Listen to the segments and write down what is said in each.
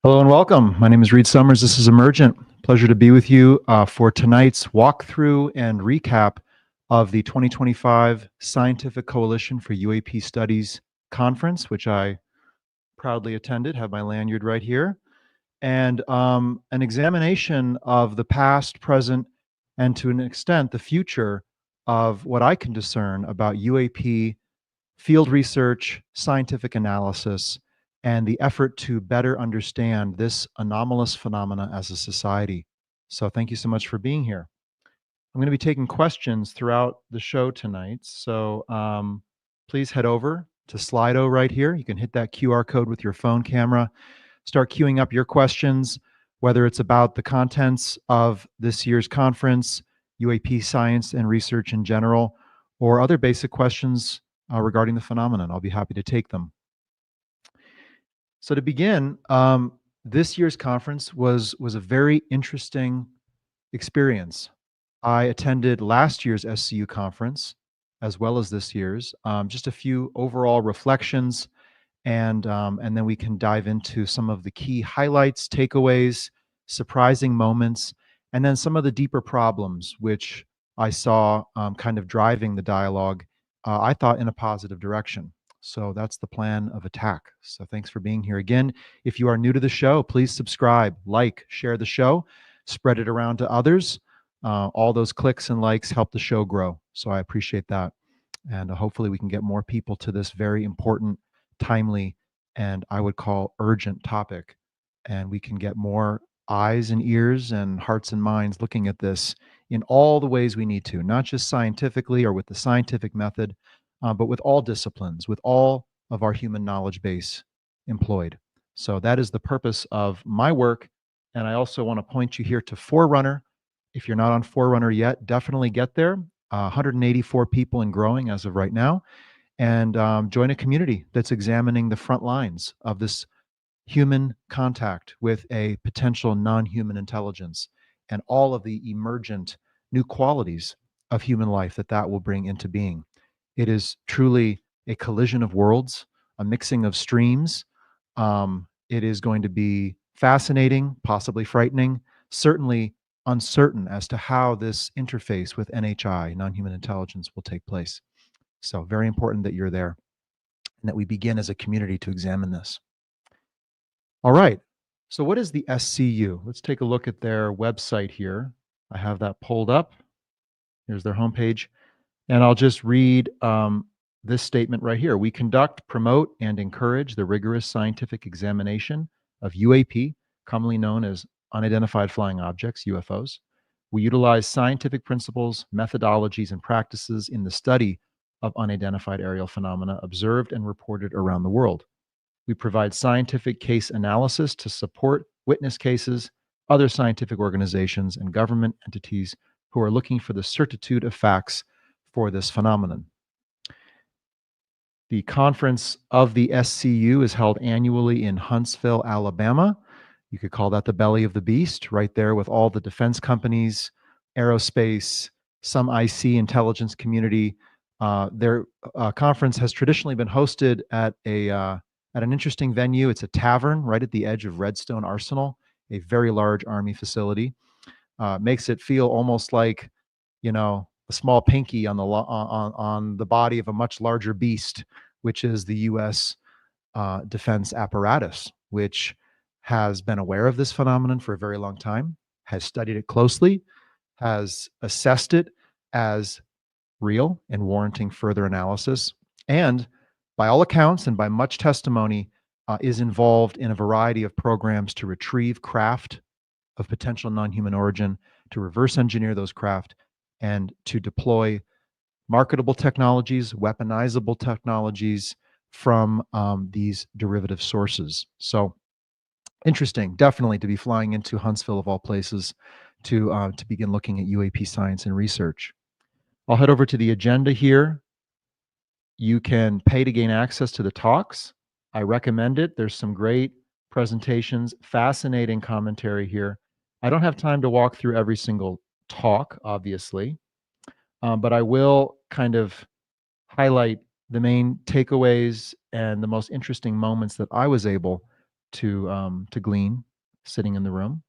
Hello and welcome. My name is Reed Summers. This is Emergent. Pleasure to be with you for tonight's walkthrough and recap of the 2025 Scientific Coalition for UAP Studies conference, which I proudly attended, have my lanyard right here, and an examination of the past, present, and to an extent, the future of what I can discern about UAP field research, scientific analysis, and the effort to better understand this anomalous phenomena as a society. So thank you so much for being here. I'm going to be taking questions throughout the show tonight. So please head over to Slido right here. You can hit that QR code with your phone camera, start queuing up your questions, whether it's about the contents of this year's conference, UAP science and research in general, or other basic questions regarding the phenomenon. I'll be happy to take them. So to begin, this year's conference was a very interesting experience. I attended last year's SCU conference as well as this year's. Just a few overall reflections, and then we can dive into some of the key highlights, takeaways, surprising moments, and then some of the deeper problems which I saw kind of driving the dialogue, I thought, in a positive direction. So that's the plan of attack. So thanks for being here again. If you are new to the show, please subscribe, like, share the show, spread it around to others. All those clicks and likes help the show grow. So I appreciate that. And hopefully we can get more people to this very important, timely, and I would call urgent topic. And we can get more eyes and ears and hearts and minds looking at this in all the ways we need to, not just scientifically or with the scientific method, but with all disciplines, with all of our human knowledge base employed. So that is the purpose of my work. And I also want to point you here to Forerunner. If you're not on Forerunner yet, definitely get there. 184 people and growing as of right now. And join a community that's examining the front lines of this human contact with a potential non-human intelligence and all of the emergent new qualities of human life that will bring into being. It is truly a collision of worlds, a mixing of streams. It is going to be fascinating, possibly frightening, certainly uncertain as to how this interface with NHI, non-human intelligence, will take place. So very important that you're there and that we begin as a community to examine this. All right. So what is the SCU? Let's take a look at their website here. I have that pulled up. Here's their homepage. And I'll just read this statement right here. We conduct, promote, and encourage the rigorous scientific examination of UAP, commonly known as unidentified flying objects, UFOs. We utilize scientific principles, methodologies, and practices in the study of unidentified aerial phenomena observed and reported around the world. We provide scientific case analysis to support witness cases, other scientific organizations, and government entities who are looking for the certitude of facts for this phenomenon. The conference of the SCU is held annually in Huntsville, Alabama. You could call that the belly of the beast, right there with all the defense companies, aerospace, some IC intelligence community. Their conference has traditionally been hosted at an interesting venue. It's a tavern right at the edge of Redstone Arsenal, a very large Army facility. Makes it feel almost like, a small pinky on the body of a much larger beast, which is the U.S. defense apparatus, which has been aware of this phenomenon for a very long time, has studied it closely, has assessed it as real and warranting further analysis, and by all accounts and by much testimony, is involved in a variety of programs to retrieve craft of potential non-human origin, to reverse engineer those craft, and to deploy marketable technologies, weaponizable technologies from these derivative sources. So interesting, definitely, to be flying into Huntsville of all places to begin looking at UAP science and research. I'll head over to the agenda here. You can pay to gain access to the talks. I recommend it. There's some great presentations, fascinating commentary here. I don't have time to walk through every single talk, obviously, but I will kind of highlight the main takeaways and the most interesting moments that I was able to glean sitting in the room.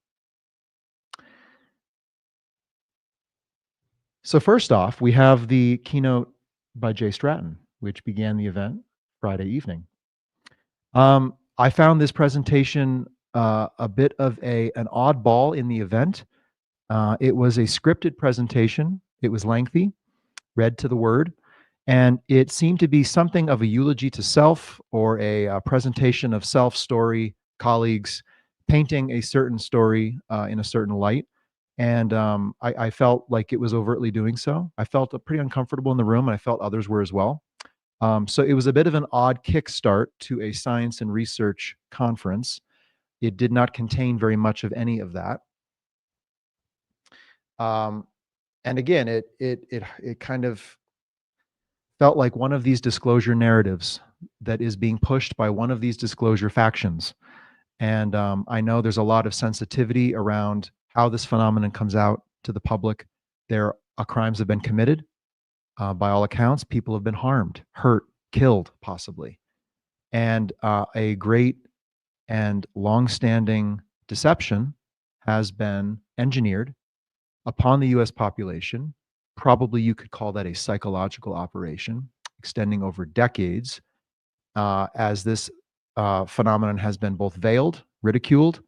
So first off, we have the keynote by Jay Stratton, which began the event Friday evening. I found this presentation a bit of an oddball in the event. It was a scripted presentation. It was lengthy, read to the word, and it seemed to be something of a eulogy to self or a presentation of self story, colleagues, painting a certain story in a certain light. And I felt like it was overtly doing so. I felt pretty uncomfortable in the room, and I felt others were as well. So it was a bit of an odd kickstart to a science and research conference. It did not contain very much of any of that. And again, it kind of felt like one of these disclosure narratives that is being pushed by one of these disclosure factions. And I know there's a lot of sensitivity around how this phenomenon comes out to the public. There are crimes have been committed. By all accounts, people have been harmed, hurt, killed, possibly. And a great and long-standing deception has been engineered upon the US population. Probably you could call that a psychological operation extending over decades, as this phenomenon has been both veiled, ridiculed,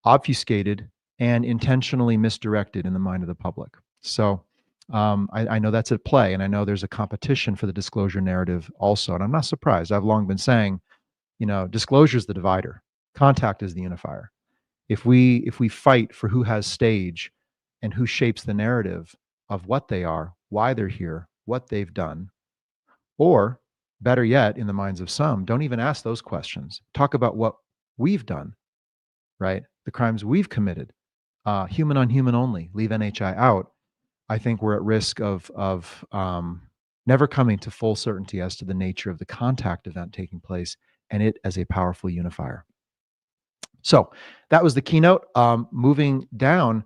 obfuscated, and intentionally misdirected in the mind of the public. So I know that's at play, and I know there's a competition for the disclosure narrative also, and I'm not surprised. I've long been saying, disclosure is the divider, contact is the unifier. If we fight for who has stage and who shapes the narrative of what they are, why they're here, what they've done, or better yet, in the minds of some, don't even ask those questions. Talk about what we've done, right? The crimes we've committed, human on human only, leave NHI out. I think we're at risk of never coming to full certainty as to the nature of the contact event taking place and it as a powerful unifier. So that was the keynote. Moving down,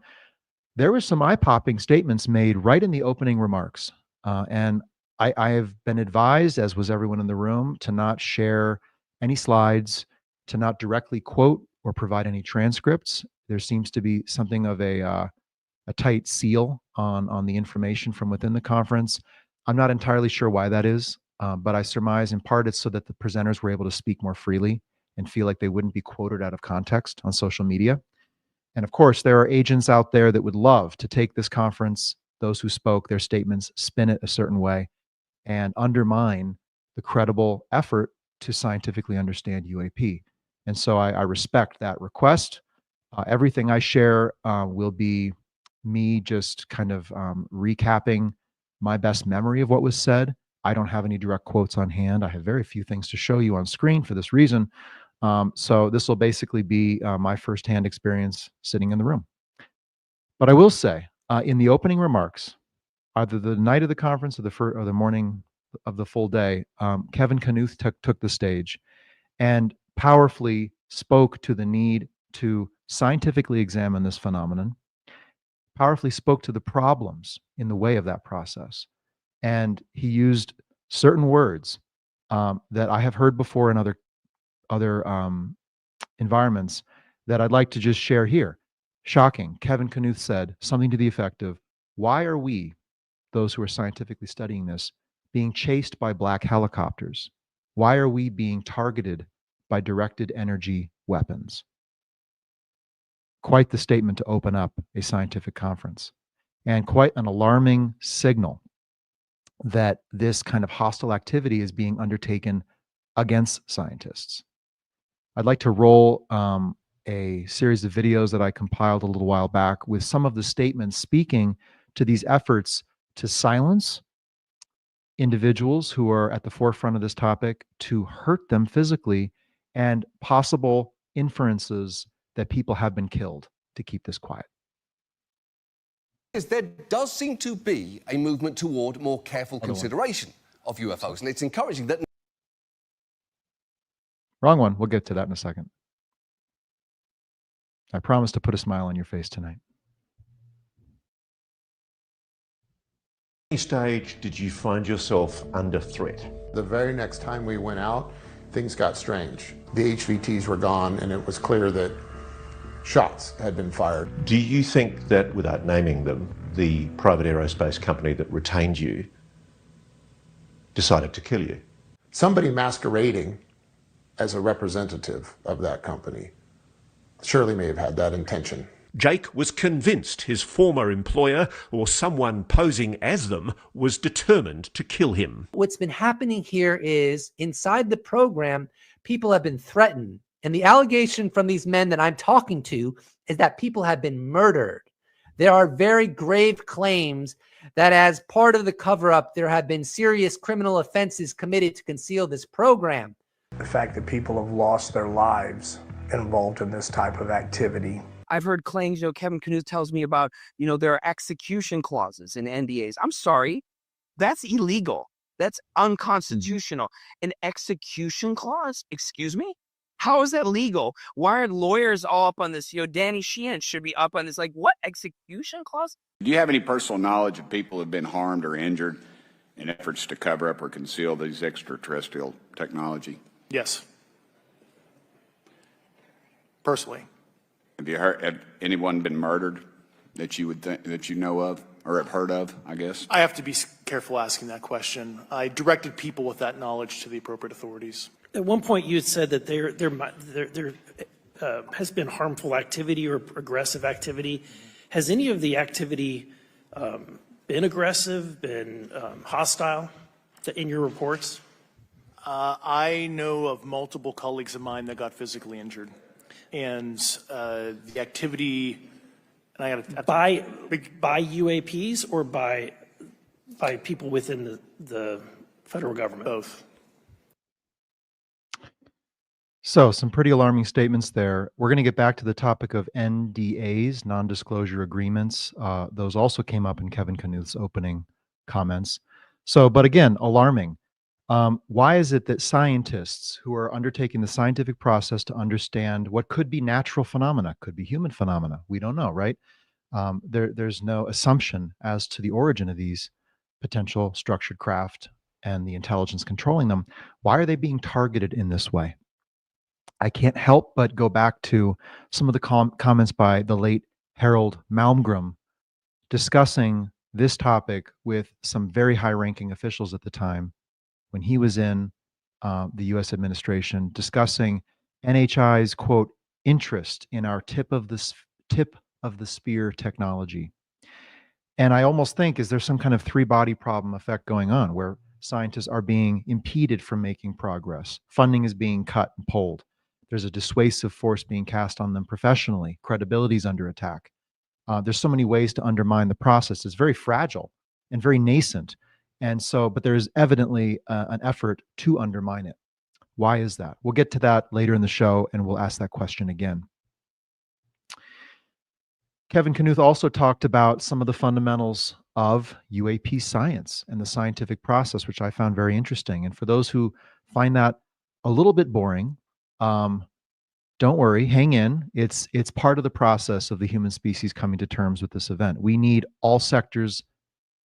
there were some eye-popping statements made right in the opening remarks. And I have been advised, as was everyone in the room, to not share any slides, to not directly quote or provide any transcripts. There seems to be something of a tight seal on the information from within the conference. I'm not entirely sure why that is, but I surmise in part it's so that the presenters were able to speak more freely and feel like they wouldn't be quoted out of context on social media. And of course, there are agents out there that would love to take this conference, those who spoke, their statements, spin it a certain way, and undermine the credible effort to scientifically understand UAP. And so I respect that request. Everything I share will be me just kind of recapping my best memory of what was said. I don't have any direct quotes on hand. I have very few things to show you on screen for this reason. So this will basically be my firsthand experience sitting in the room. But I will say, in the opening remarks, either the night of the conference or the morning of the full day, Kevin Knuth took the stage and powerfully spoke to the need to scientifically examine this phenomenon, powerfully spoke to the problems in the way of that process. And he used certain words that I have heard before in other environments that I'd like to just share here. Shocking. Kevin Knuth said something to the effect of, why are we, those who are scientifically studying this, being chased by black helicopters? Why are we being targeted by directed energy weapons? Quite the statement to open up a scientific conference, and quite an alarming signal that this kind of hostile activity is being undertaken against scientists. I'd like to roll a series of videos that I compiled a little while back with some of the statements speaking to these efforts to silence individuals who are at the forefront of this topic, to hurt them physically, and possible inferences that people have been killed to keep this quiet. There does seem to be a movement toward more careful consideration of UFOs, and it's encouraging that... Wrong one. We'll get to that in a second. I promise to put a smile on your face tonight. At what stage did you find yourself under threat? The very next time we went out, things got strange. The HVTs were gone, and it was clear that shots had been fired. Do you think that, without naming them, the private aerospace company that retained you decided to kill you? Somebody masquerading as a representative of that company surely may have had that intention. Jake was convinced his former employer, or someone posing as them, was determined to kill him. What's been happening here is, inside the program, people have been threatened. And the allegation from these men that I'm talking to is that people have been murdered. There are very grave claims that as part of the cover-up, there have been serious criminal offenses committed to conceal this program. The fact that people have lost their lives involved in this type of activity. I've heard claims, Kevin Knuth tells me about, there are execution clauses in NDAs. I'm sorry, that's illegal. That's unconstitutional. An execution clause? Excuse me? How is that legal? Why are lawyers all up on this? Danny Sheehan should be up on this. Like, what execution clause? Do you have any personal knowledge of people who have been harmed or injured in efforts to cover up or conceal these extraterrestrial technology? Yes. Personally. Have you heard, have anyone been murdered that you would think, that you know of or have heard of, I guess? I have to be careful asking that question. I directed people with that knowledge to the appropriate authorities. At one point you had said that there has been harmful activity or aggressive activity. Has any of the activity been aggressive, been hostile in your reports? I know of multiple colleagues of mine that got physically injured. And the activity, and I got by UAPs or by people within the federal government? Both. So some pretty alarming statements there. We're going to get back to the topic of NDAs, non-disclosure agreements. Those also came up in Kevin Knuth's opening comments. So, but again, alarming. Why is it that scientists who are undertaking the scientific process to understand what could be natural phenomena, could be human phenomena, we don't know, right? There's no assumption as to the origin of these potential structured craft and the intelligence controlling them. Why are they being targeted in this way? I can't help but go back to some of the comments by the late Harold Malmgren discussing this topic with some very high-ranking officials at the time when he was in the U.S. administration, discussing NHI's, quote, interest in our tip of the spear technology. And I almost think, is there some kind of three-body problem effect going on where scientists are being impeded from making progress? Funding is being cut and pulled. There's a dissuasive force being cast on them professionally. Credibility is under attack. There's so many ways to undermine the process. It's very fragile and very nascent. And so, but there's evidently an effort to undermine it. Why is that? We'll get to that later in the show, and we'll ask that question again. Kevin Knuth also talked about some of the fundamentals of UAP science and the scientific process, which I found very interesting. And for those who find that a little bit boring, don't worry, hang in. It's part of the process of the human species coming to terms with this event. We need all sectors,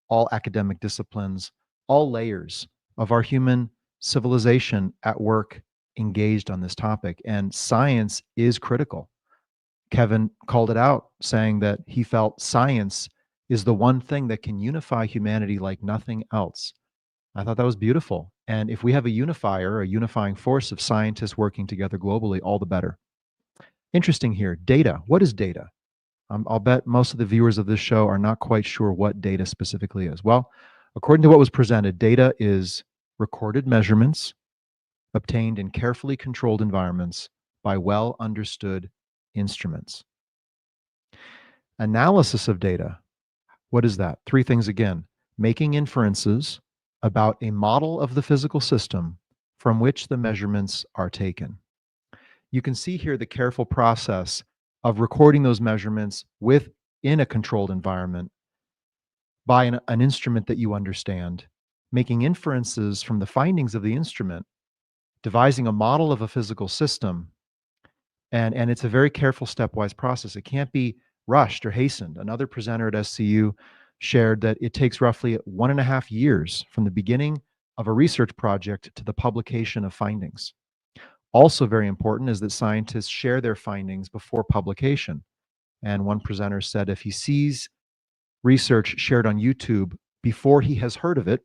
all academic disciplines, all layers of our human civilization at work engaged on this topic. And science is critical. Kevin called it out, saying that he felt science is the one thing that can unify humanity like nothing else. I thought that was beautiful. And if we have a unifier, a unifying force of scientists working together globally, all the better. Interesting here, data. What is data? I'll bet most of the viewers of this show are not quite sure what data specifically is. Well, according to what was presented, data is recorded measurements obtained in carefully controlled environments by well understood instruments. Analysis of data. What is that? Three things again. Making inferences about a model of the physical system from which the measurements are taken. You can see here the careful process of recording those measurements within a controlled environment by an instrument that you understand, making inferences from the findings of the instrument, devising a model of a physical system, and it's a very careful stepwise process. It can't be rushed or hastened. Another presenter at SCU shared that it takes roughly 1.5 years from the beginning of a research project to the publication of findings. Also very important is that scientists share their findings before publication. And one presenter said if he sees research shared on YouTube before he has heard of it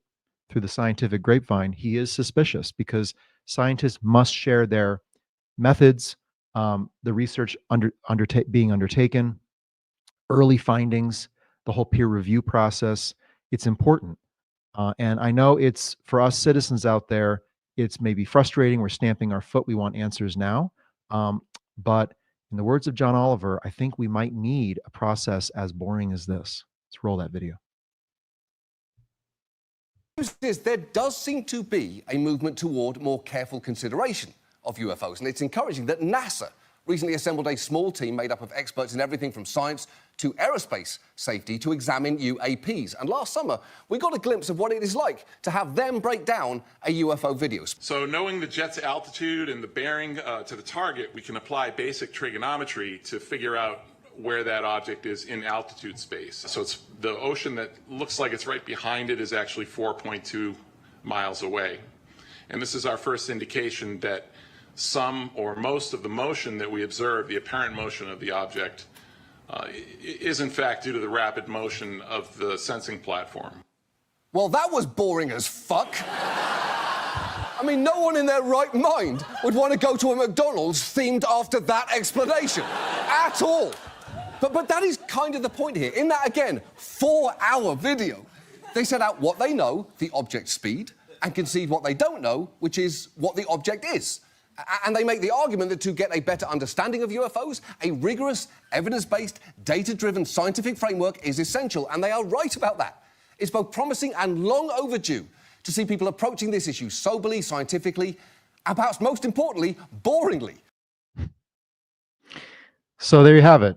through the scientific grapevine, he is suspicious, because scientists must share their methods, the research being undertaken, early findings, the whole peer review process. It's important. And I know it's, for us citizens out there, it's maybe frustrating. We're stamping our foot. We want answers now. But in the words of John Oliver, I think we might need a process as boring as this. Let's roll that video. There does seem to be a movement toward more careful consideration of UFOs, and it's encouraging that NASA recently assembled a small team made up of experts in everything from science to aerospace safety to examine UAPs. And last summer, we got a glimpse of what it is like to have them break down a UFO video. So knowing the jet's altitude and the bearing to the target, we can apply basic trigonometry to figure out where that object is in altitude space. So it's the ocean that looks like it's right behind it is actually 4.2 miles away. And this is our first indication that some or most of the motion that we observe, the apparent motion of the object, is in fact due to the rapid motion of the sensing platform. Well, that was boring as fuck. I mean, no one in their right mind would want to go to a McDonald's themed after that explanation at all. But that is kind of the point here. In that, again, 4-hour video, they set out what they know, the object speed, and concede what they don't know, which is what the object is. And they make the argument that to get a better understanding of UFOs, a rigorous, evidence-based, data-driven scientific framework is essential, and they are right about that. It's both promising and long overdue to see people approaching this issue soberly, scientifically, and perhaps most importantly, boringly. So there you have it.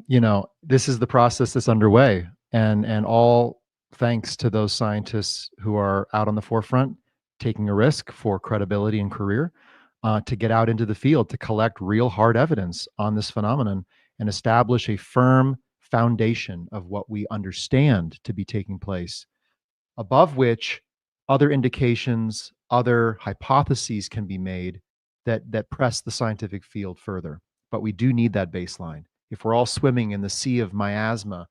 You know, this is the process that's underway, and all thanks to those scientists who are out on the forefront, taking a risk for credibility and career, to get out into the field to collect real hard evidence on this phenomenon and establish a firm foundation of what we understand to be taking place, above which other indications, other hypotheses can be made that press the scientific field further. But we do need that baseline. If we're all swimming in the sea of miasmic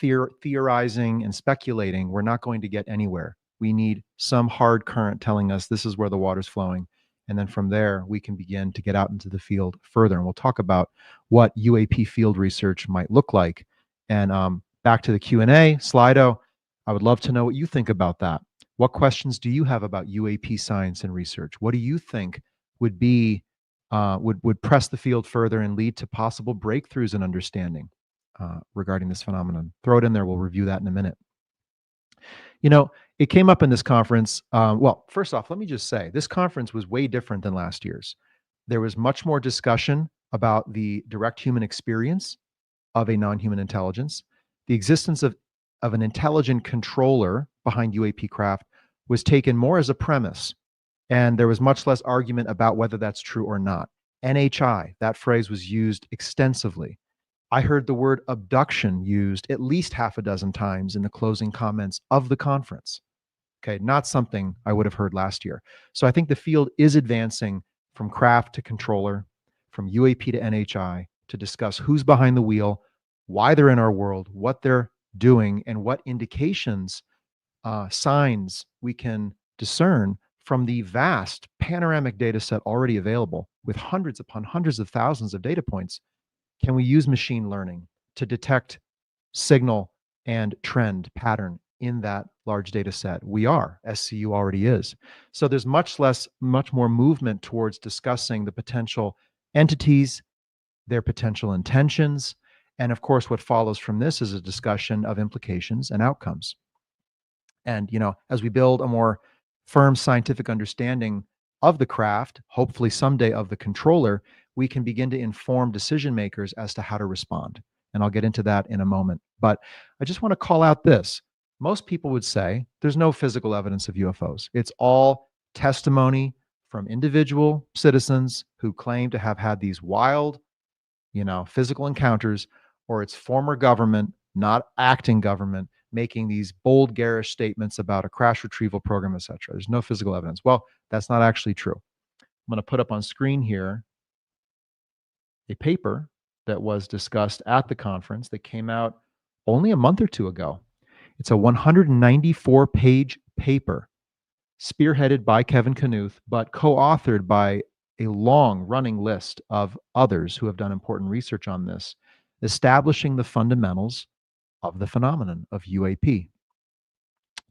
theorizing and speculating, we're not going to get anywhere. We need some hard current telling us this is where the water's flowing. And then from there, we can begin to get out into the field further. And we'll talk about what UAP field research might look like. And back to the Q&A, Slido, I would love to know what you think about that. What questions do you have about UAP science and research? What do you think would be would press the field further and lead to possible breakthroughs in understanding regarding this phenomenon? Throw it in there. We'll review that in a minute. You know, it came up in this conference. Well, first off, let me just say, this conference was way different than last year's. There was much more discussion about the direct human experience of a non-human intelligence. The existence of an intelligent controller behind UAP craft was taken more as a premise, and there was much less argument about whether that's true or not. NHI, that phrase was used extensively. I heard the word abduction used at least half a dozen times in the closing comments of the conference. Okay, not something I would have heard last year. So I think the field is advancing from craft to controller, from UAP to NHI, to discuss who's behind the wheel, why they're in our world, what they're doing, and what indications, signs we can discern from the vast panoramic data set already available with hundreds upon hundreds of thousands of data points. Can we use machine learning to detect signal and trend pattern in that large data set? We are. SCU already is. So there's much more movement towards discussing the potential entities, their potential intentions, and of course, what follows from this is a discussion of implications and outcomes. And, you know, as we build a more firm scientific understanding of the craft, hopefully someday of the controller, we can begin to inform decision makers as to how to respond. And I'll get into that in a moment. But I just want to call out this. Most people would say there's no physical evidence of UFOs. It's all testimony from individual citizens who claim to have had these wild, you know, physical encounters, or it's former government, not acting government, making these bold, garish statements about a crash retrieval program, etc. There's no physical evidence. Well, that's not actually true. I'm going to put up on screen here a paper that was discussed at the conference that came out only a month or two ago. It's a 194-page paper spearheaded by Kevin Knuth, but co-authored by a long-running list of others who have done important research on this, establishing the fundamentals of the phenomenon of UAP.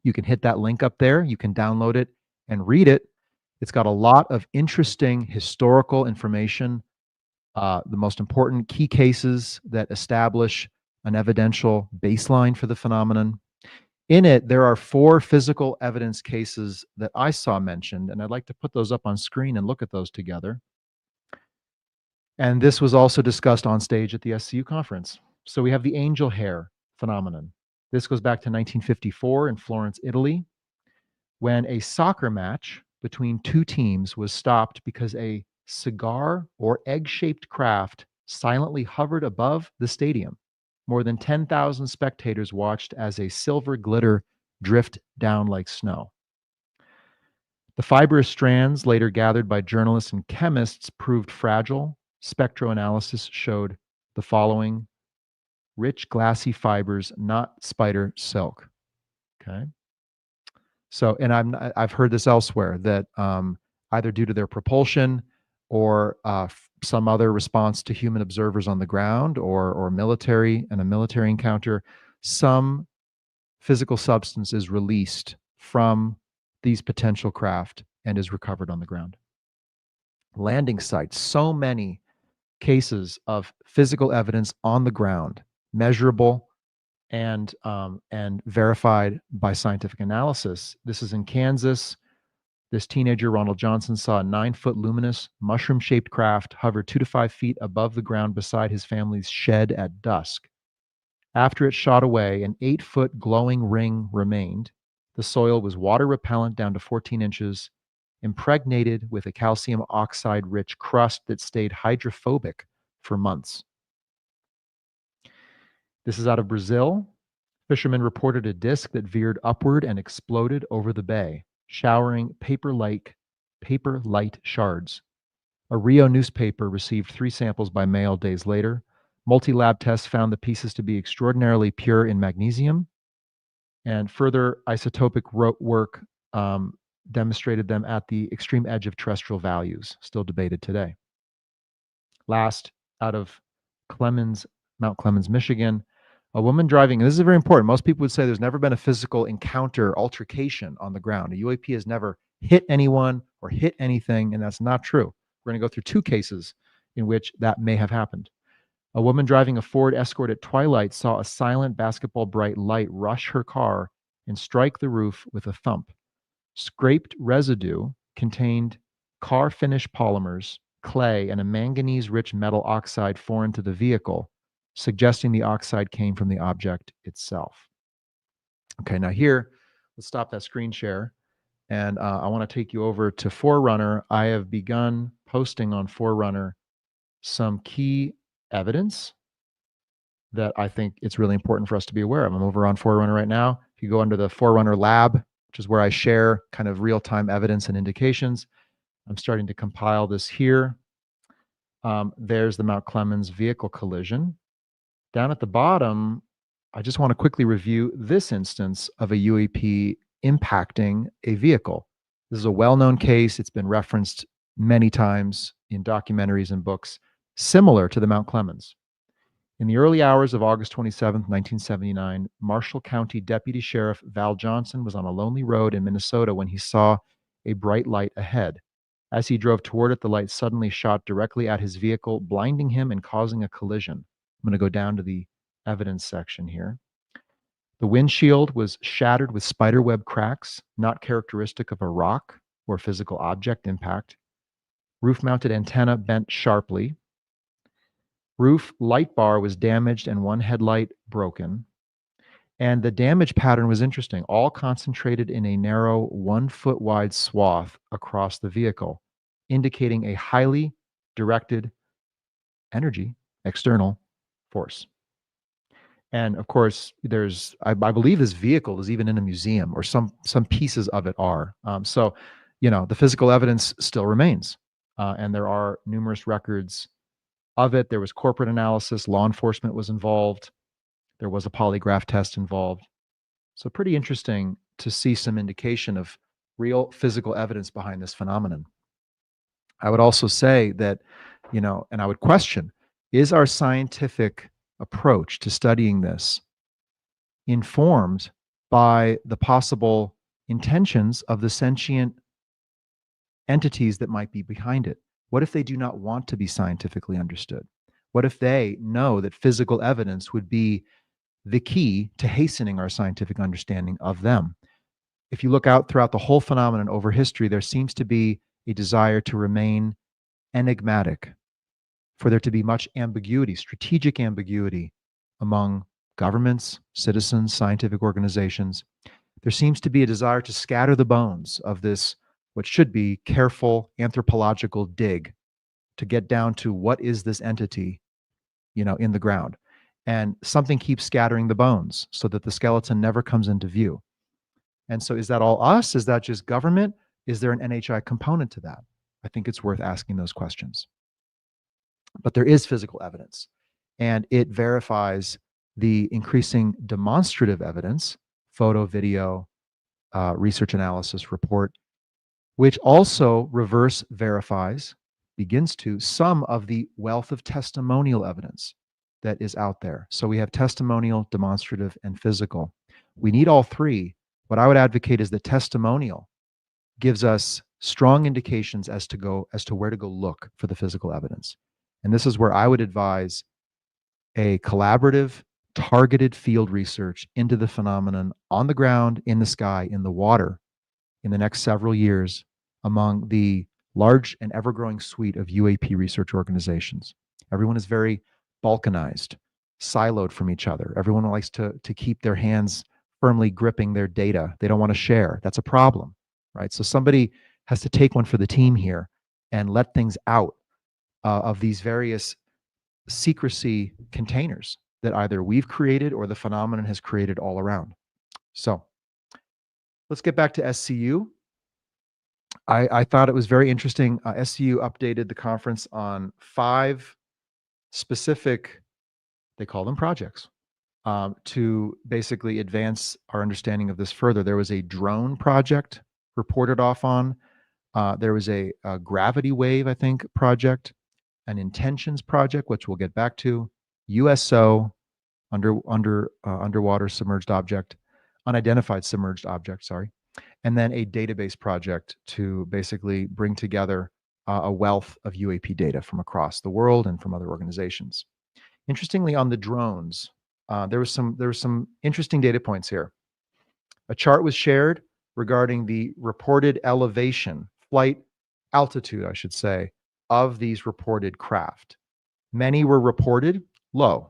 You can hit that link up there. You can download it and read it. It's got a lot of interesting historical information, the most important key cases that establish an evidential baseline for the phenomenon. In it, there are 4 physical evidence cases that I saw mentioned, and I'd like to put those up on screen and look at those together. And this was also discussed on stage at the SCU conference. So we have the angel hair phenomenon. This goes back to 1954 in Florence, Italy, when a soccer match between 2 teams was stopped because a cigar or egg-shaped craft silently hovered above the stadium. More than 10,000 spectators watched as a silver glitter drift down like snow. The fibrous strands, later gathered by journalists and chemists, proved fragile. Spectroanalysis showed the following: rich, glassy fibers, not spider silk. Okay. So, and I've heard this elsewhere, that either due to their propulsion or some other response to human observers on the ground, or military and a military encounter, some physical substance is released from these potential craft and is recovered on the ground. Landing sites, so many cases of physical evidence on the ground, measurable and verified by scientific analysis. This is in Kansas. This teenager, Ronald Johnson, saw a 9-foot luminous mushroom-shaped craft hover 2 to 5 feet above the ground beside his family's shed at dusk. After it shot away, an 8-foot glowing ring remained. The soil was water repellent down to 14 inches, impregnated with a calcium oxide-rich crust that stayed hydrophobic for months. This is out of Brazil. Fishermen reported a disc that veered upward and exploded over the bay, showering paper-like paper light shards. A Rio newspaper received 3 samples by mail days later. Multi-lab tests found the pieces to be extraordinarily pure in magnesium, and further isotopic work demonstrated them at the extreme edge of terrestrial values, still debated today. Last, out of Mount Clemens, Michigan, a woman driving, and this is very important, most people would say there's never been a physical encounter, altercation on the ground. A UAP has never hit anyone or hit anything, and that's not true. We're going to go through 2 cases in which that may have happened. A woman driving a Ford Escort at twilight saw a silent basketball bright light rush her car and strike the roof with a thump. Scraped residue contained car finish polymers, clay, and a manganese-rich metal oxide foreign to the vehicle, suggesting the oxide came from the object itself. Okay, now here, let's stop that screen share. And I want to take you over to Forerunner. I have begun posting on Forerunner some key evidence that I think it's really important for us to be aware of. I'm over on Forerunner right now. If you go under the Forerunner Lab, which is where I share kind of real-time evidence and indications, I'm starting to compile this here. There's the Mount Clemens vehicle collision. Down at the bottom, I just want to quickly review this instance of a UAP impacting a vehicle. This is a well-known case. It's been referenced many times in documentaries and books, similar to the Mount Clemens. In the early hours of August 27, 1979, Marshall County Deputy Sheriff Val Johnson was on a lonely road in Minnesota when he saw a bright light ahead. As he drove toward it, the light suddenly shot directly at his vehicle, blinding him and causing a collision. I'm going to go down to the evidence section here. The windshield was shattered with spiderweb cracks, not characteristic of a rock or physical object impact. Roof-mounted antenna bent sharply. Roof light bar was damaged and one headlight broken. And the damage pattern was interesting, all concentrated in a narrow 1 foot wide swath across the vehicle, indicating a highly directed energy, external force. And of course, there's, I believe this vehicle is even in a museum, or some pieces of it are. So, you know, the physical evidence still remains. and there are numerous records of it. There was corporate analysis, law enforcement was involved, there was a polygraph test involved. So pretty interesting to see some indication of real physical evidence behind this phenomenon. I would also say that, and I would question, is our scientific approach to studying this informed by the possible intentions of the sentient entities that might be behind it? What if they do not want to be scientifically understood? What if they know that physical evidence would be the key to hastening our scientific understanding of them? If you look out throughout the whole phenomenon over history, there seems to be a desire to remain enigmatic, for there to be much ambiguity, strategic ambiguity among governments, citizens, scientific organizations. There seems to be a desire to scatter the bones of this, what should be careful anthropological dig to get down to what is this entity, in the ground. And something keeps scattering the bones so that the skeleton never comes into view. And so is that all us? Is that just government? Is there an NHI component to that? I think it's worth asking those questions. But there is physical evidence, and it verifies the increasing demonstrative evidence, photo, video, research analysis report, which also reverse verifies, begins to, some of the wealth of testimonial evidence that is out there. So we have testimonial, demonstrative, and physical. We need all three. What I would advocate is that testimonial gives us strong indications as to where to go look for the physical evidence. And this is where I would advise a collaborative, targeted field research into the phenomenon on the ground, in the sky, in the water, in the next several years among the large and ever-growing suite of UAP research organizations. Everyone is very balkanized, siloed from each other. Everyone likes to keep their hands firmly gripping their data. They don't want to share. That's a problem, right? So somebody has to take one for the team here and let things out of these various secrecy containers that either we've created or the phenomenon has created all around. So let's get back to SCU. I thought it was very interesting. SCU updated the conference on 5 specific, they call them projects, to basically advance our understanding of this further. There was a drone project reported off on. There was a gravity wave, I think, project, an intentions project, which we'll get back to, USO, underwater submerged object, unidentified submerged object, sorry, and then a database project to basically bring together a wealth of UAP data from across the world and from other organizations. Interestingly, on the drones, there was some interesting data points here. A chart was shared regarding the reported elevation, flight altitude, I should say, of these reported craft. Many were reported low,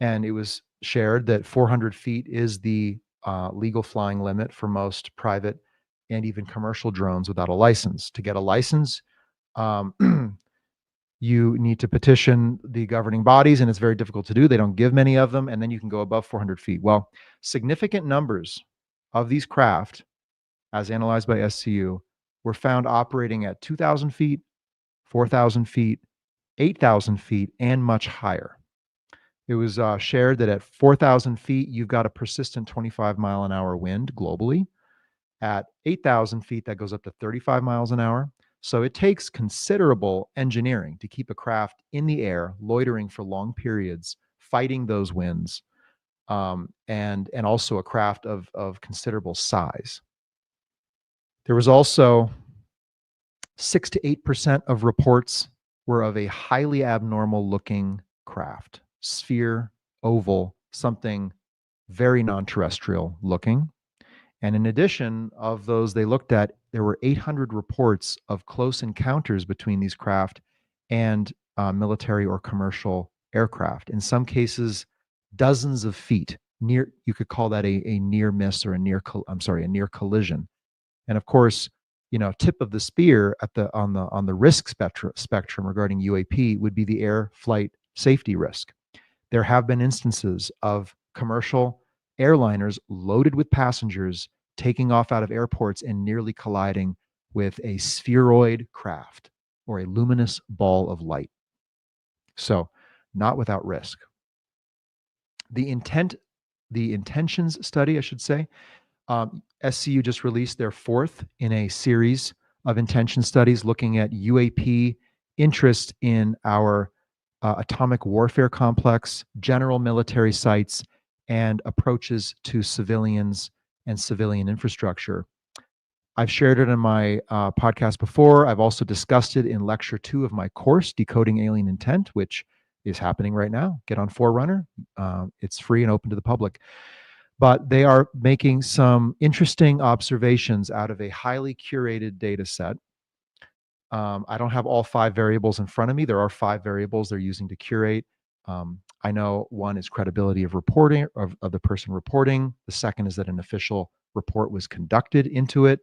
and it was shared that 400 feet is the legal flying limit for most private and even commercial drones without a license. To get a license, you need to petition the governing bodies, and it's very difficult to do. They don't give many of them, and then you can go above 400 feet. Well, significant numbers of these craft, as analyzed by SCU, were found operating at 2,000 feet, 4,000 feet, 8,000 feet, and much higher. It was shared that at 4,000 feet, you've got a persistent 25-mile-an-hour wind globally. At 8,000 feet, that goes up to 35 miles an hour. So it takes considerable engineering to keep a craft in the air, loitering for long periods, fighting those winds, and also a craft of considerable size. There was also 6 to 8% of reports were of a highly abnormal looking craft, sphere, oval, something very non-terrestrial looking. And in addition of those they looked at, there were 800 reports of close encounters between these craft and military or commercial aircraft. In some cases, dozens of feet near. You could call that a near miss or a near collision. And of course, tip of the spear on the risk spectrum regarding UAP would be the air flight safety risk. There have been instances of commercial airliners loaded with passengers taking off out of airports and nearly colliding with a spheroid craft. or a luminous ball of light. So, not without risk. The intentions study, I should say, SCU just released their fourth in a series of intention studies looking at UAP interest in our atomic warfare complex, general military sites, and approaches to civilians and civilian infrastructure. I've shared it in my podcast before. I've also discussed it in lecture 2 of my course, Decoding Alien Intent, which is happening right now. Get on Forerunner. It's free and open to the public. But they are making some interesting observations out of a highly curated data set. I don't have all 5 variables in front of me. There are 5 variables they're using to curate. I know one is credibility of reporting, of the person reporting. The second is that an official report was conducted into it.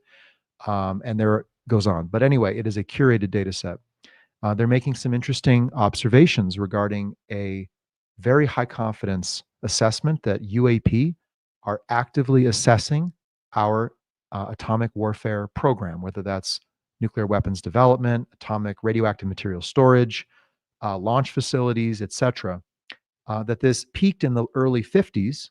And there goes on. But anyway, it is a curated data set. They're making some interesting observations regarding a very high confidence assessment that UAP are actively assessing our atomic warfare program, whether that's nuclear weapons development, atomic radioactive material storage, launch facilities, etc. That this peaked in the early 50s,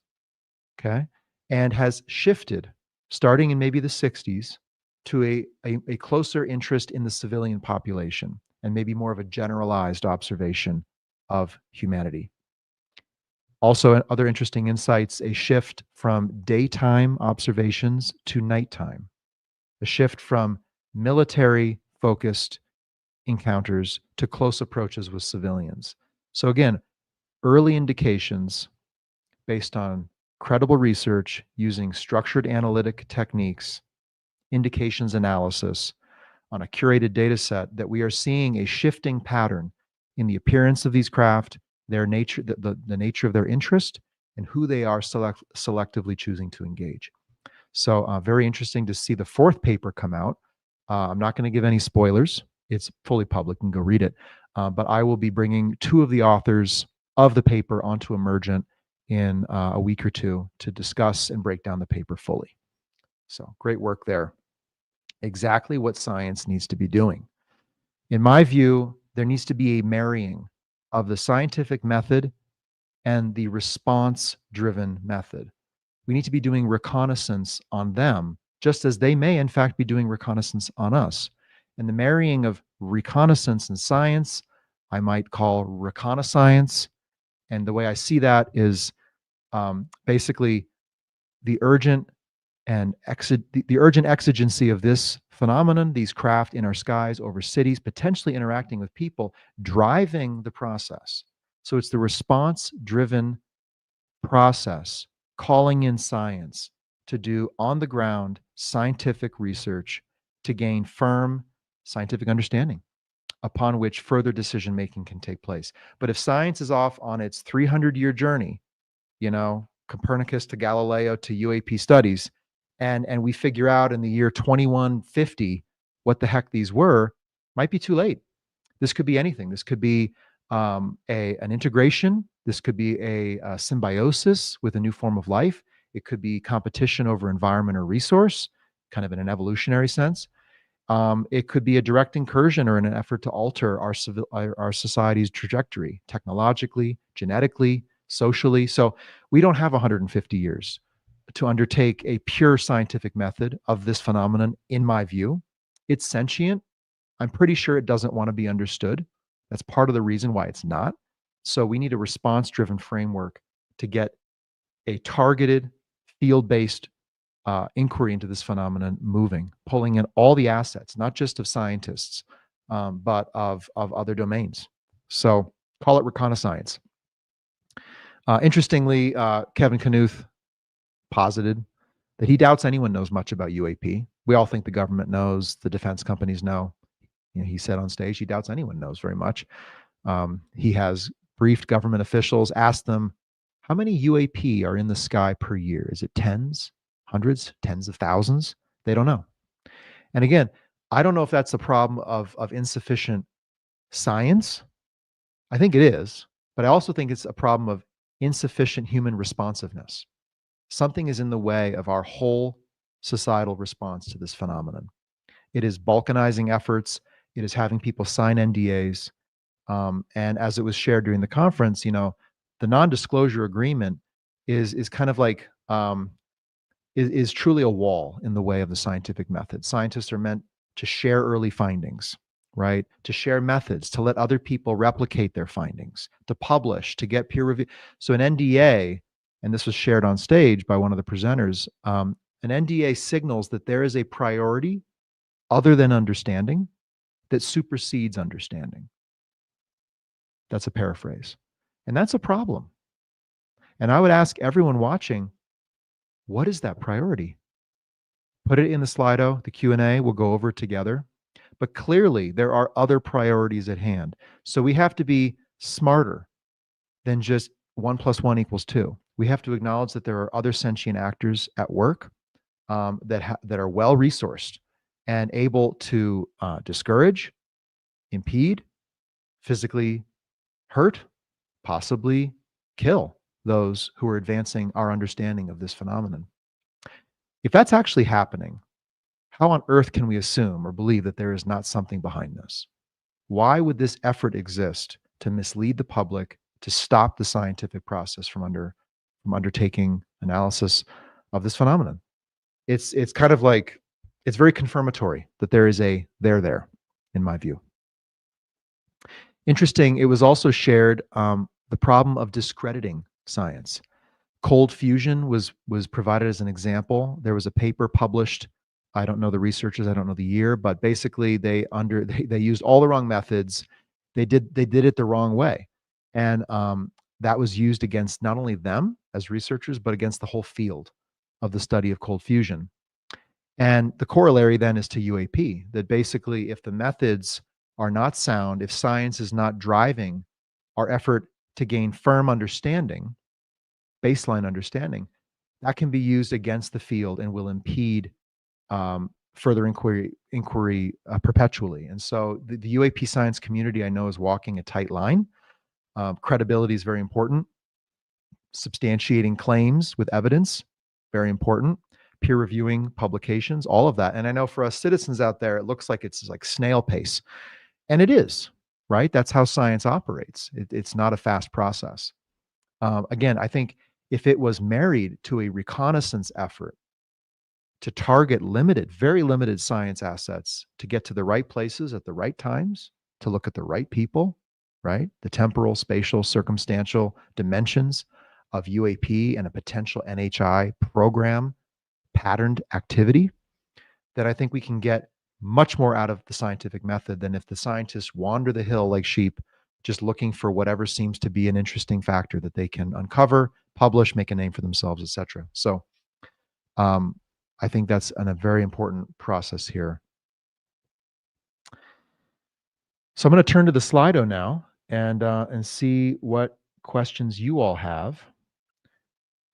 okay, and has shifted starting in maybe the 60s to a closer interest in the civilian population and maybe more of a generalized observation of humanity. Also, other interesting insights, a shift from daytime observations to nighttime, a shift from military-focused encounters to close approaches with civilians. So again, early indications based on credible research using structured analytic techniques, indications analysis on a curated data set, that we are seeing a shifting pattern in the appearance of these craft, their nature, the nature of their interest, and who they are selectively choosing to engage. So very interesting to see the 4th paper come out. I'm not going to give any spoilers. It's fully public. You can go read it. But I will be bringing 2 of the authors of the paper onto Emergent in a week or 2 to discuss and break down the paper fully. So great work there. Exactly what science needs to be doing. In my view, there needs to be a marrying of the scientific method and the response-driven method. We need to be doing reconnaissance on them, just as they may, in fact, be doing reconnaissance on us. And the marrying of reconnaissance and science, I might call reconnaissance. And the way I see that is basically the urgent exigency of this phenomenon, these craft in our skies over cities, potentially interacting with people, driving the process. So it's the response-driven process, calling in science to do on-the-ground scientific research to gain firm scientific understanding upon which further decision-making can take place. But if science is off on its 300-year journey, Copernicus to Galileo to UAP studies, and we figure out in the year 2150 what the heck these were, might be too late. This could be anything. This could be an integration. This could be a symbiosis with a new form of life. It could be competition over environment or resource, kind of in an evolutionary sense. It could be a direct incursion or in an effort to alter our society's trajectory, technologically, genetically, socially. So we don't have 150 years to undertake a pure scientific method of this phenomenon, in my view. It's sentient. I'm pretty sure it doesn't want to be understood. That's part of the reason why it's not. So we need a response-driven framework to get a targeted, field-based inquiry into this phenomenon moving, pulling in all the assets, not just of scientists, but of other domains. So call it reconnaissance. Interestingly, Kevin Knuth posited that he doubts anyone knows much about UAP. We all think the government knows, the defense companies know. He said on stage he doubts anyone knows very much. He has briefed government officials, asked them, how many UAP are in the sky per year? Is it tens, hundreds, tens of thousands? They don't know. And again, I don't know if that's a problem of insufficient science. I think it is, but I also think it's a problem of insufficient human responsiveness. Something is in the way of our whole societal response to this phenomenon. It is balkanizing efforts. It is having people sign NDAs. And as it was shared during the conference, the non-disclosure agreement is kind of like is truly a wall in the way of the scientific method. Scientists are meant to share early findings, right? To share methods, to let other people replicate their findings, to publish, to get peer review. So an NDA, and this was shared on stage by one of the presenters, an NDA signals that there is a priority other than understanding that supersedes understanding. That's a paraphrase. And that's a problem. And I would ask everyone watching, what is that priority? Put it in the Slido, the Q&A, we'll go over it together. But clearly, there are other priorities at hand. So we have to be smarter than just 1 + 1 = 2. We have to acknowledge that there are other sentient actors at work that are well-resourced and able to discourage, impede, physically hurt, possibly kill those who are advancing our understanding of this phenomenon. If that's actually happening, how on earth can we assume or believe that there is not something behind this? Why would this effort exist to mislead the public, to stop the scientific process from undertaking analysis of this phenomenon? It's kind of like, it's very confirmatory that there is a there, in my view. Interesting, it was also shared the problem of discrediting science. Cold fusion was provided as an example. There was a paper published, I don't know the researchers, I don't know the year, but basically they used all the wrong methods. They did it the wrong way. And that was used against not only them as researchers, but against the whole field of the study of cold fusion. And the corollary then is to UAP, that basically if the methods are not sound, if science is not driving our effort to gain firm understanding, baseline understanding, that can be used against the field and will impede further inquiry perpetually. And so the UAP science community, I know, is walking a tight line. Credibility is very important. Substantiating claims with evidence, very important. Peer reviewing publications, all of that. And I know for us citizens out there, it looks like it's like snail pace. And it is, right? That's how science operates. It's not a fast process. Again, I think if it was married to a reconnaissance effort to target very limited science assets, to get to the right places at the right times, to look at the right people, right? The temporal, spatial, circumstantial dimensions of UAP and a potential NHI program, patterned activity, that I think we can get much more out of the scientific method than if the scientists wander the hill like sheep, just looking for whatever seems to be an interesting factor that they can uncover, publish, make a name for themselves, etc. So I think that's a very important process here. So I'm going to turn to the Slido now and see what questions you all have.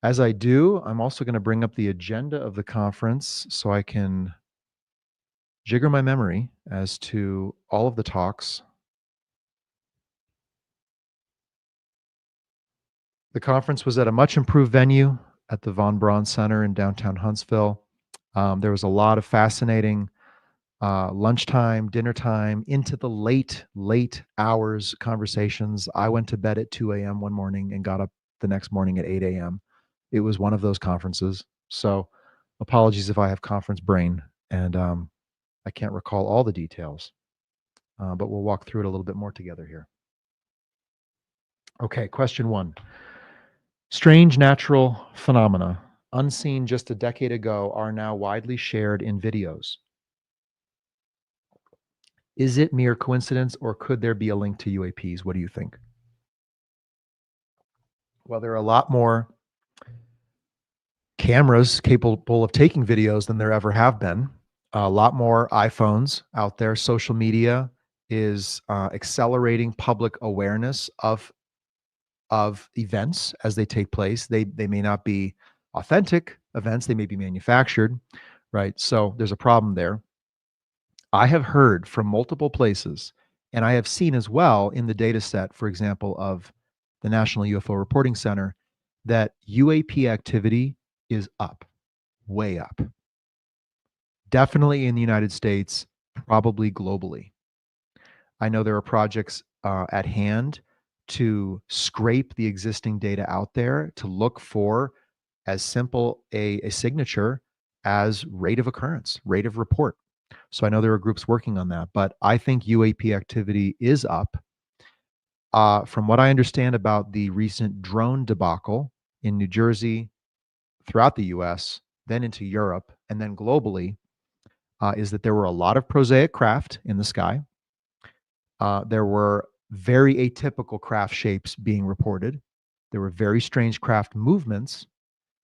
As I do, I'm also going to bring up the agenda of the conference so I can jigger my memory as to all of the talks. The conference was at a much improved venue at the Von Braun Center in downtown Huntsville. There was a lot of fascinating lunchtime, dinner time, into the late hours conversations. I went to bed at 2 a.m. one morning and got up the next morning at 8 a.m. It was one of those conferences. So apologies if I have conference brain and I can't recall all the details, but we'll walk through it a little bit more together here. Okay, question 1. Strange natural phenomena, unseen just a decade ago, are now widely shared in videos. Is it mere coincidence, or could there be a link to UAPs? What do you think? Well, there are a lot more cameras capable of taking videos than there ever have been. A lot more iPhones out there. Social media is accelerating public awareness of events as they take place. They may not be authentic events. They may be manufactured, right? So there's a problem there. I have heard from multiple places, and I have seen as well in the data set, for example, of the National UFO Reporting Center, that UAP activity is up, way up. Definitely in the United States, probably globally. I know there are projects at hand to scrape the existing data out there to look for as simple a signature as rate of occurrence, rate of report. So I know there are groups working on that, but I think UAP activity is up. From what I understand about the recent drone debacle in New Jersey, throughout the US, then into Europe, and then globally, is that there were a lot of prosaic craft in the sky. There were very atypical craft shapes being reported. There were very strange craft movements.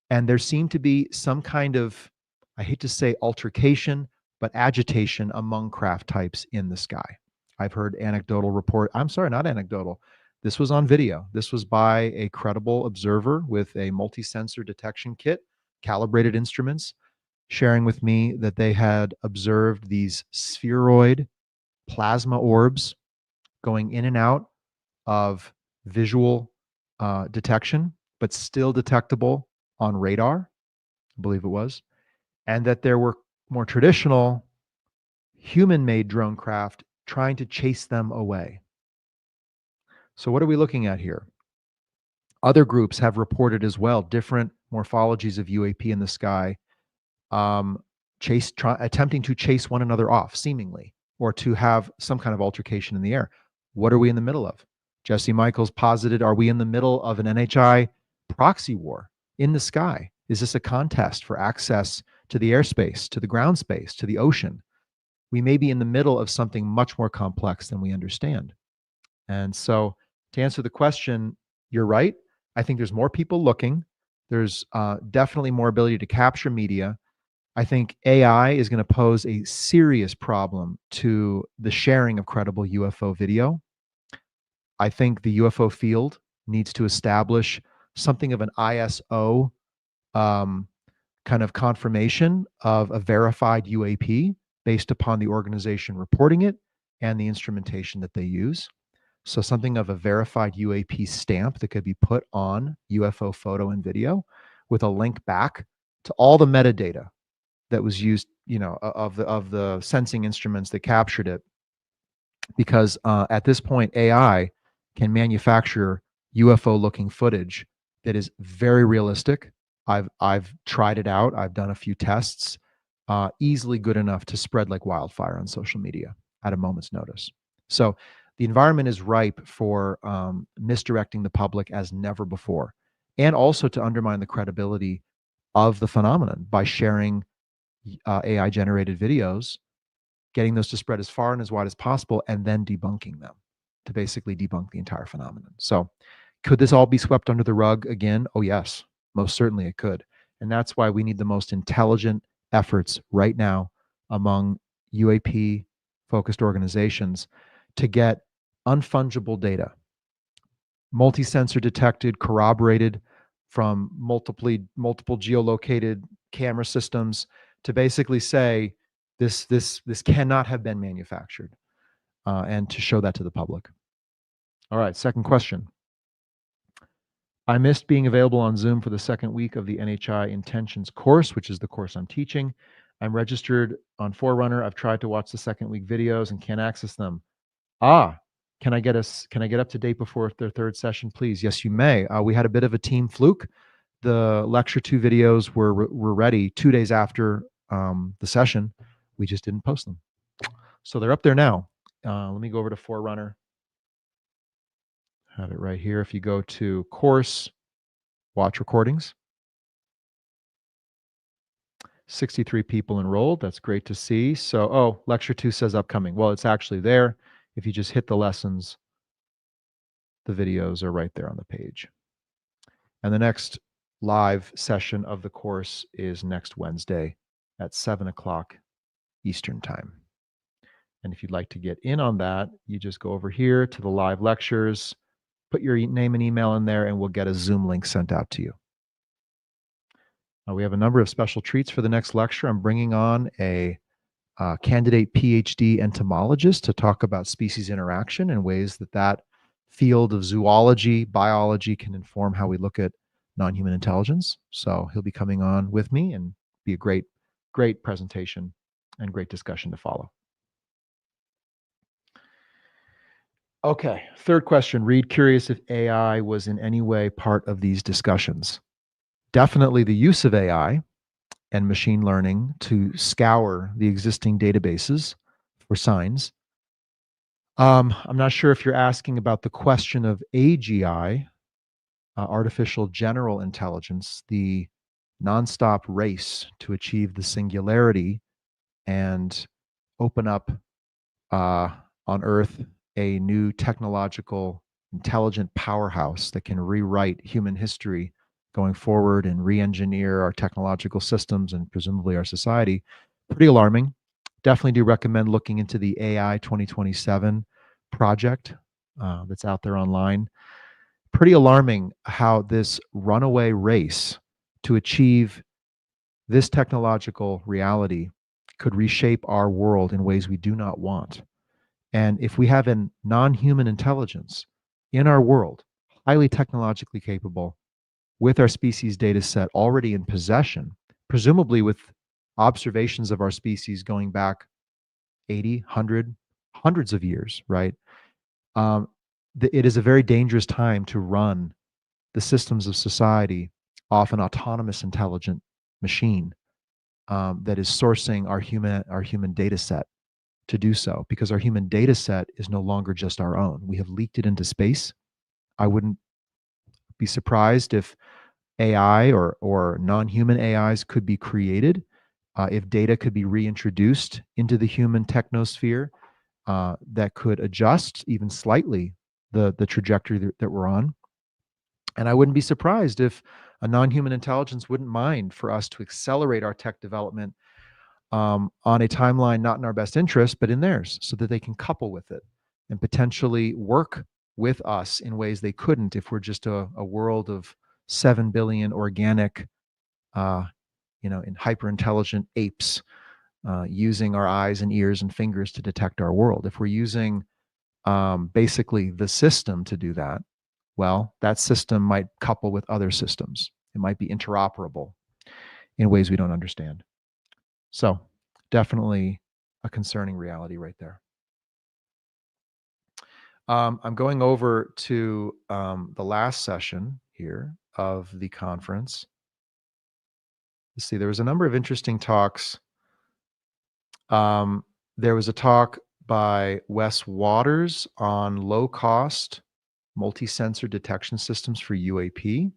And there seemed to be some kind of, I hate to say altercation, but agitation among craft types in the sky. I've heard anecdotal report. I'm sorry, not anecdotal. This was on video. This was by a credible observer with a multi-sensor detection kit, calibrated instruments, sharing with me that they had observed these spheroid plasma orbs going in and out of visual detection, but still detectable on radar, I believe it was, and that there were more traditional human-made drone craft trying to chase them away. So what are we looking at here? Other groups have reported as well different morphologies of UAP in the sky, attempting to chase one another off, seemingly, or to have some kind of altercation in the air. What are we in the middle of? Jesse Michaels posited, are we in the middle of an NHI proxy war in the sky? Is this a contest for access to the airspace, to the ground space, to the ocean? We may be in the middle of something much more complex than we understand. And so to answer the question, you're right. I think there's more people looking. There's definitely more ability to capture media. I think AI is going to pose a serious problem to the sharing of credible UFO video. I think the UFO field needs to establish something of an ISO kind of confirmation of a verified UAP based upon the organization reporting it and the instrumentation that they use. So something of a verified UAP stamp that could be put on UFO photo and video with a link back to all the metadata that was used, of the sensing instruments that captured it. Because at this point, AI can manufacture UFO-looking footage that is very realistic. I've tried it out. I've done a few tests. Easily good enough to spread like wildfire on social media at a moment's notice. So the environment is ripe for misdirecting the public as never before, and also to undermine the credibility of the phenomenon by sharing AI-generated videos, getting those to spread as far and as wide as possible, and then debunking them to basically debunk the entire phenomenon. So could this all be swept under the rug again? Oh, yes, most certainly it could. And that's why we need the most intelligent efforts right now among UAP-focused organizations to get unfungible data, multi-sensor detected, corroborated from multiple geolocated camera systems, to basically say this cannot have been manufactured, and to show that to the public. All right, second question. I missed being available on Zoom for the second week of the NHI Intentions course, which is the course I'm teaching. I'm registered on Forerunner. I've tried to watch the second week videos and can't access them. Can I get up to date before their third session, please? Yes, you may. We had a bit of a team fluke. The lecture 2 videos were ready 2 days after the session. We just didn't post them. So they're up there now. Let me go over to Forerunner. Have it right here. If you go to course, watch recordings. 63 people enrolled. That's great to see. So, lecture 2 says upcoming. Well, it's actually there. If you just hit the lessons, the videos are right there on the page. And the next live session of the course is next Wednesday at 7 o'clock Eastern Time. And if you'd like to get in on that, you just go over here to the live lectures, put your name and email in there, and we'll get a Zoom link sent out to you. We have a number of special treats for the next lecture. I'm bringing on a candidate PhD entomologist to talk about species interaction and ways that field of zoology, biology can inform how we look at non-human intelligence. So he'll be coming on with me and be a great presentation and great discussion to follow. Okay. Third question. Reed, curious if AI was in any way part of these discussions. Definitely the use of AI and machine learning to scour the existing databases for signs. I'm not sure if you're asking about the question of AGI, artificial general intelligence, the nonstop race to achieve the singularity and open up on Earth a new technological intelligent powerhouse that can rewrite human history going forward and re-engineer our technological systems and presumably our society. Pretty alarming. Definitely do recommend looking into the AI 2027 project that's out there online. Pretty alarming how this runaway race to achieve this technological reality could reshape our world in ways we do not want. And if we have a non-human intelligence in our world, highly technologically capable, with our species data set already in possession, presumably with observations of our species going back 80, 100, hundreds of years, right? It is a very dangerous time to run the systems of society off an autonomous intelligent machine that is sourcing our human data set to do so, because our human data set is no longer just our own. We have leaked it into space. I wouldn't be surprised if AI or non-human AIs could be created, if data could be reintroduced into the human technosphere that could adjust even slightly the trajectory that we're on. And I wouldn't be surprised if a non-human intelligence wouldn't mind for us to accelerate our tech development on a timeline not in our best interest, but in theirs, so that they can couple with it and potentially work with us in ways they couldn't if we're just a world of 7 billion organic, in hyper intelligent apes using our eyes and ears and fingers to detect our world. If we're using basically the system to do that, well, that system might couple with other systems. It might be interoperable in ways we don't understand. So definitely a concerning reality right there. I'm going over to the last session here of the conference. Let's see, there was a number of interesting talks. There was a talk by Wes Waters on low-cost multi-sensor detection systems for UAP.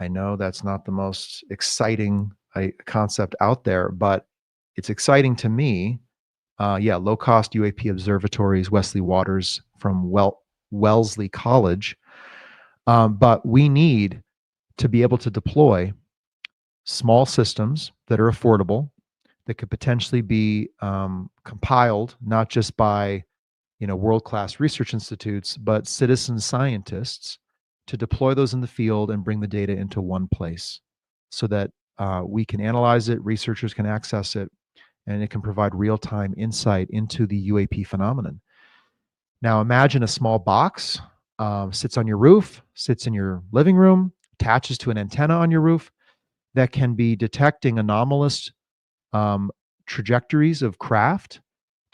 I know that's not the most exciting concept out there, but it's exciting to me. Low-cost UAP observatories, Wesley Waters from Wellesley College. But we need to be able to deploy small systems that are affordable, that could potentially be compiled not just by world-class research institutes, but citizen scientists, to deploy those in the field and bring the data into one place so that we can analyze it, researchers can access it, and it can provide real-time insight into the UAP phenomenon. Now imagine a small box sits on your roof, sits in your living room, attaches to an antenna on your roof that can be detecting anomalous trajectories of craft,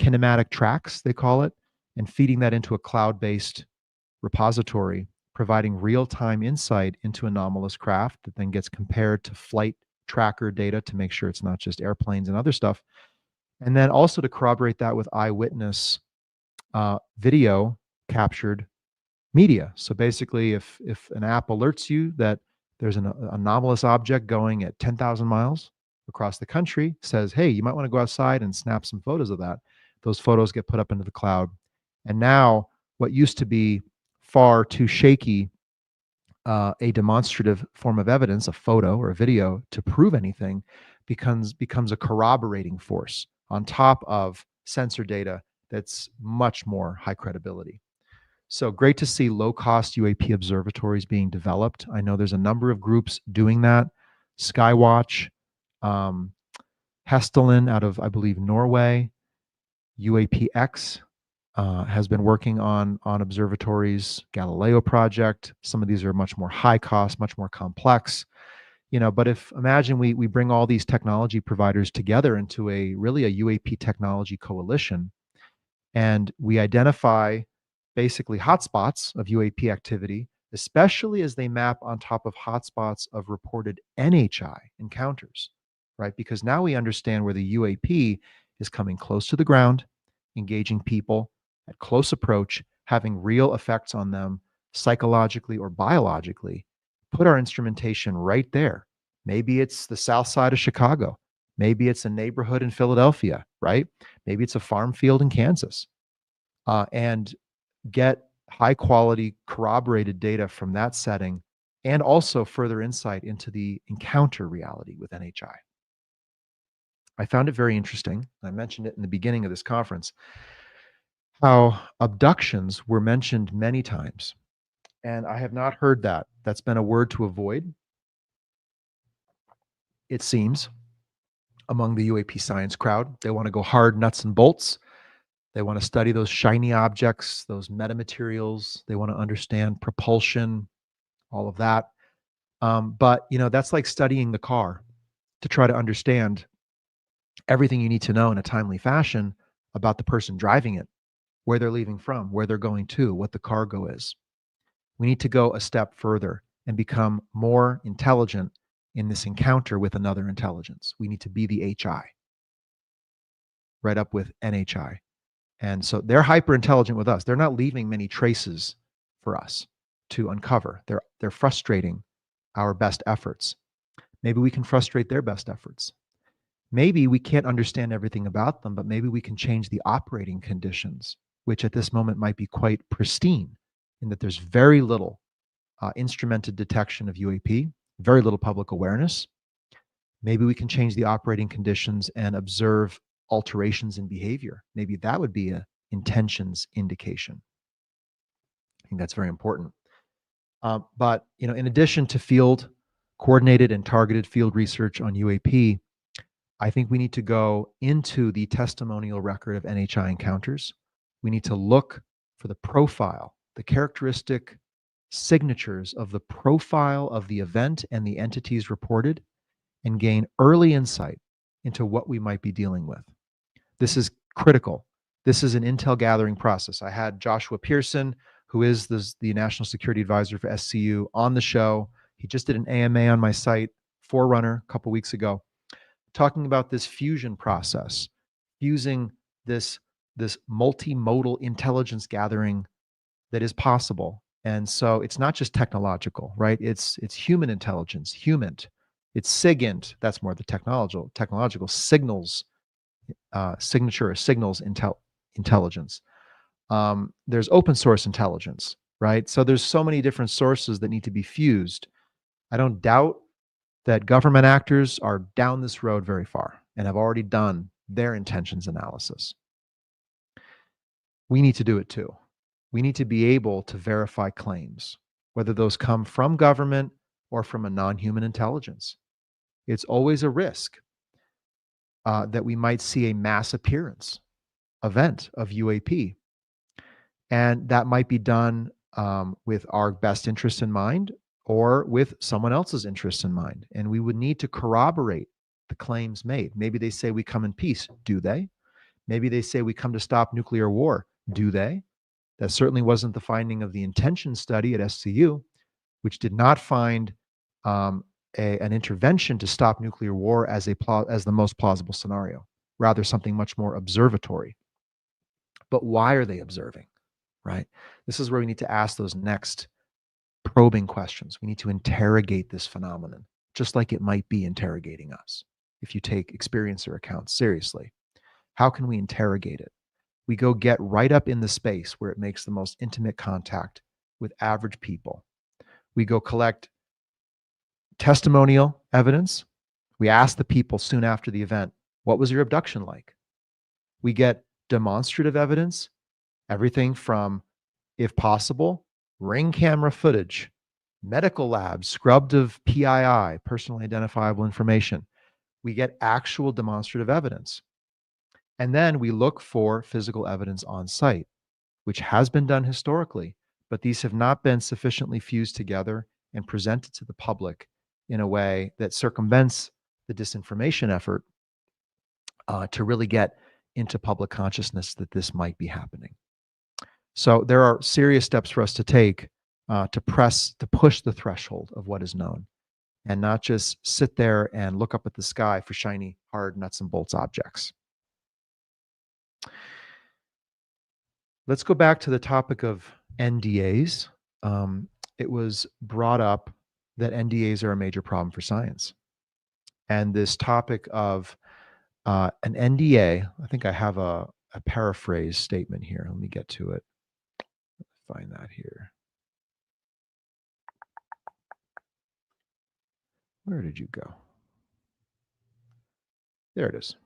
kinematic tracks, they call it, and feeding that into a cloud-based repository, providing real-time insight into anomalous craft that then gets compared to flight tracker data to make sure it's not just airplanes and other stuff. And then also to corroborate that with eyewitness video captured media. So basically, if an app alerts you that there's an anomalous object going at 10,000 miles across the country, says, hey, you might want to go outside and snap some photos of that. Those photos get put up into the cloud. And now what used to be far too shaky, a demonstrative form of evidence, a photo or a video to prove anything, becomes a corroborating force on top of sensor data that's much more high credibility. So great to see low-cost UAP observatories being developed. I know there's a number of groups doing that. Skywatch, Hostility out of, I believe, Norway, UAPX has been working on observatories, Galileo project. Some of these are much more high cost, much more complex. But imagine we bring all these technology providers together into really a UAP technology coalition, and we identify basically hotspots of UAP activity, especially as they map on top of hotspots of reported NHI encounters, right? Because now we understand where the UAP is coming close to the ground, engaging people at close approach, having real effects on them psychologically or biologically. Put our instrumentation right there. Maybe it's the south side of Chicago. Maybe it's a neighborhood in Philadelphia, right? Maybe it's a farm field in Kansas. And get high quality corroborated data from that setting, and also further insight into the encounter reality with NHI. I found it very interesting. I mentioned it in the beginning of this conference, how abductions were mentioned many times. And I have not heard that. That's been a word to avoid, it seems, among the UAP science crowd. They want to go hard nuts and bolts. They want to study those shiny objects, those metamaterials. They want to understand propulsion, all of that. But, that's like studying the car to try to understand everything you need to know in a timely fashion about the person driving it, where they're leaving from, where they're going to, what the cargo is. We need to go a step further and become more intelligent in this encounter with another intelligence. We need to be the HI, right up with NHI. And so they're hyper intelligent with us. They're not leaving many traces for us to uncover. They're frustrating our best efforts. Maybe we can frustrate their best efforts. Maybe we can't understand everything about them, but maybe we can change the operating conditions, which at this moment might be quite pristine, in that there's very little instrumented detection of UAP, very little public awareness. Maybe we can change the operating conditions and observe alterations in behavior. Maybe that would be a intentions indication. I think that's very important. But in addition to coordinated and targeted field research on UAP, I think we need to go into the testimonial record of NHI encounters. We need to look for the profile, the characteristic signatures of the profile of the event and the entities reported, and gain early insight into what we might be dealing with. This is critical. This is an intel gathering process. I had Joshua Pearson, who is the National Security Advisor for SCU, on the show. He just did an AMA on my site, Forerunner, a couple weeks ago, talking about this fusion process, fusing this multimodal intelligence gathering that is possible. And so it's not just technological, right? It's human intelligence, HUMINT. It's SIGINT. That's more the technological signals, signature or signals intelligence. There's open source intelligence, right? So there's so many different sources that need to be fused. I don't doubt that government actors are down this road very far and have already done their intentions analysis. We need to do it too. We need to be able to verify claims, whether those come from government or from a non-human intelligence. It's always a risk that we might see a mass appearance event of UAP. And that might be done with our best interest in mind or with someone else's interest in mind. And we would need to corroborate the claims made. Maybe they say we come in peace. Do they? Maybe they say we come to stop nuclear war. Do they? That certainly wasn't the finding of the intention study at SCU, which did not find an intervention to stop nuclear war as the most plausible scenario, rather something much more observatory. But why are they observing, right? This is where we need to ask those next probing questions. We need to interrogate this phenomenon, just like it might be interrogating us. If you take experiencer accounts seriously, how can we interrogate it? We go get right up in the space where it makes the most intimate contact with average people. We go collect testimonial evidence. We ask the people soon after the event, what was your abduction like? We get demonstrative evidence, everything from, if possible, ring camera footage, medical labs scrubbed of PII, personally identifiable information. We get actual demonstrative evidence. And then we look for physical evidence on site, which has been done historically, but these have not been sufficiently fused together and presented to the public in a way that circumvents the disinformation effort to really get into public consciousness that this might be happening. So there are serious steps for us to take to push the threshold of what is known, and not just sit there and look up at the sky for shiny, hard nuts and bolts objects. Let's go back to the topic of NDAs. It was brought up that NDAs are a major problem for science. And this topic of an NDA, I think I have a paraphrase statement here. Let me get to it. Find that here. Where did you go? There it is.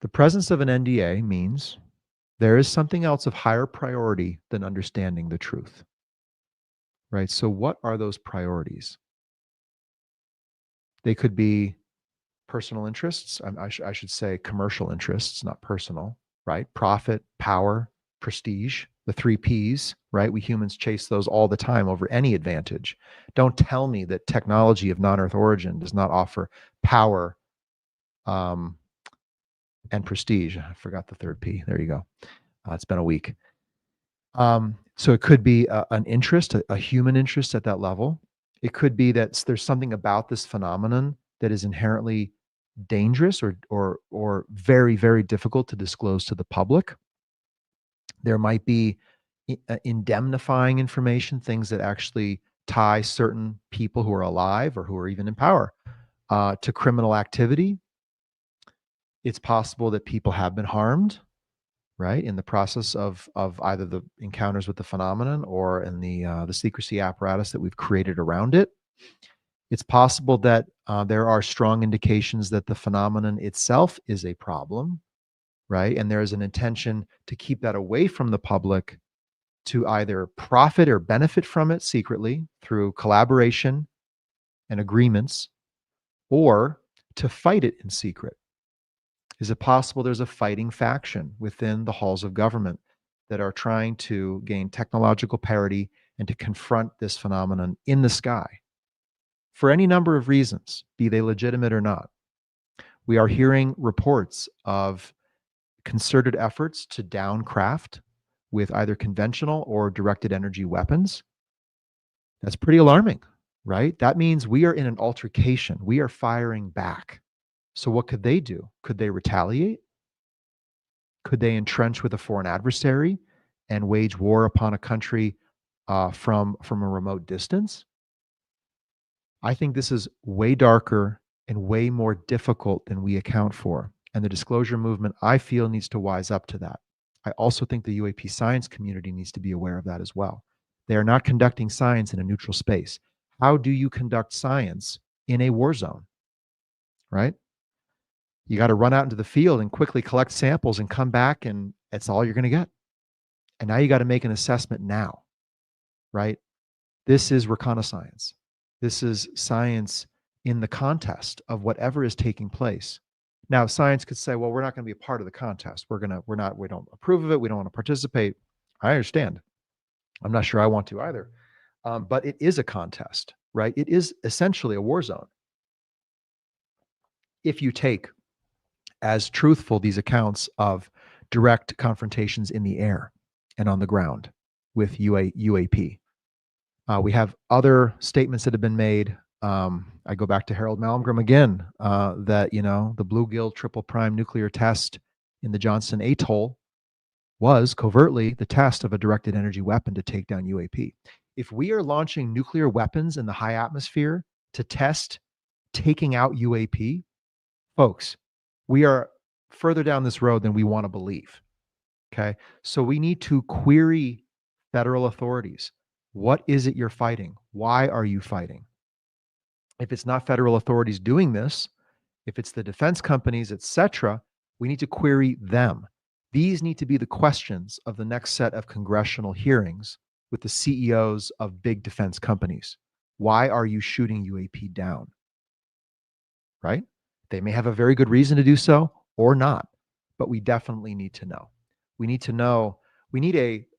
The presence of an NDA means there is something else of higher priority than understanding the truth. Right? So what are those priorities? They could be personal interests. I should say commercial interests, not personal, right? Profit, power, prestige, the 3 Ps, right? We humans chase those all the time over any advantage. Don't tell me that technology of non-Earth origin does not offer power and prestige. I forgot the 3rd P. There you go. It's been a week. So it could be an interest, a human interest at that level. It could be that there's something about this phenomenon that is inherently dangerous or very, very difficult to disclose to the public. There might be indemnifying information, things that actually tie certain people who are alive or who are even in power to criminal activity. It's possible that people have been harmed, right, in the process of either the encounters with the phenomenon or in the secrecy apparatus that we've created around it. It's possible that there are strong indications that the phenomenon itself is a problem, right? And there is an intention to keep that away from the public to either profit or benefit from it secretly through collaboration and agreements, or to fight it in secret. Is it possible there's a fighting faction within the halls of government that are trying to gain technological parity and to confront this phenomenon in the sky? For any number of reasons, be they legitimate or not. We are hearing reports of concerted efforts to down craft with either conventional or directed energy weapons. That's pretty alarming, right? That means we are in an altercation. We are firing back. So what could they do? Could they retaliate? Could they entrench with a foreign adversary and wage war upon a country from a remote distance? I think this is way darker and way more difficult than we account for. And the disclosure movement, I feel, needs to wise up to that. I also think the UAP science community needs to be aware of that as well. They are not conducting science in a neutral space. How do you conduct science in a war zone, right? You got to run out into the field and quickly collect samples and come back, and that's all you're going to get. And now you got to make an assessment now, right? This is reconnaissance. This is science in the contest of whatever is taking place. Now, science could say, well, we're not going to be a part of the contest. We don't approve of it. We don't want to participate. I understand. I'm not sure I want to either. But it is a contest, right? It is essentially a war zone. If you take as truthful these accounts of direct confrontations in the air and on the ground with UAP. We have other statements that have been made. I go back to Harold Malmgren again, that, the Bluegill triple prime nuclear test in the Johnson Atoll was covertly the test of a directed energy weapon to take down UAP. If we are launching nuclear weapons in the high atmosphere to test taking out UAP, folks, we are further down this road than we want to believe. Okay. So we need to query federal authorities. What is it you're fighting? Why are you fighting? If it's not federal authorities doing this, if it's the defense companies, etc., we need to query them. These need to be the questions of the next set of congressional hearings with the CEOs of big defense companies. Why are you shooting UAP down? Right? They may have a very good reason to do so or not, but we definitely need to know. We need to know, we need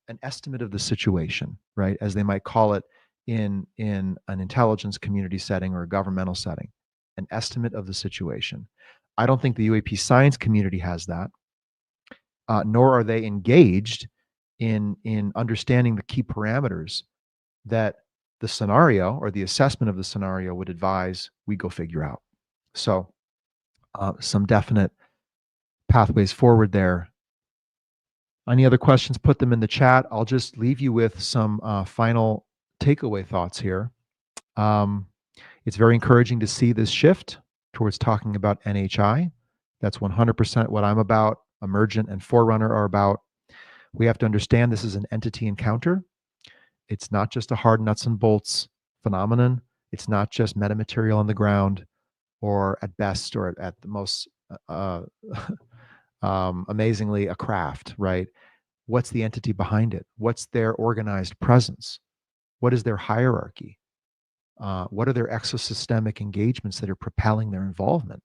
an estimate of the situation, right? As they might call it in an intelligence community setting or a governmental setting, an estimate of the situation. I don't think the UAP science community has that. nor are they engaged in understanding the key parameters that the scenario or the assessment of the scenario would advise we go figure out. So some definite pathways forward there. Any other questions, put them in the chat. I'll just leave you with some final takeaway thoughts here. It's very encouraging to see this shift towards talking about NHI. That's 100% what I'm about, Emergent and Forerunner are about. We have to understand this is an entity encounter. It's not just a hard nuts and bolts phenomenon. It's not just metamaterial on the ground, or at best, or at the most amazingly, a craft, right? What's the entity behind it? What's their organized presence? What is their hierarchy? What are their exosystemic engagements that are propelling their involvement?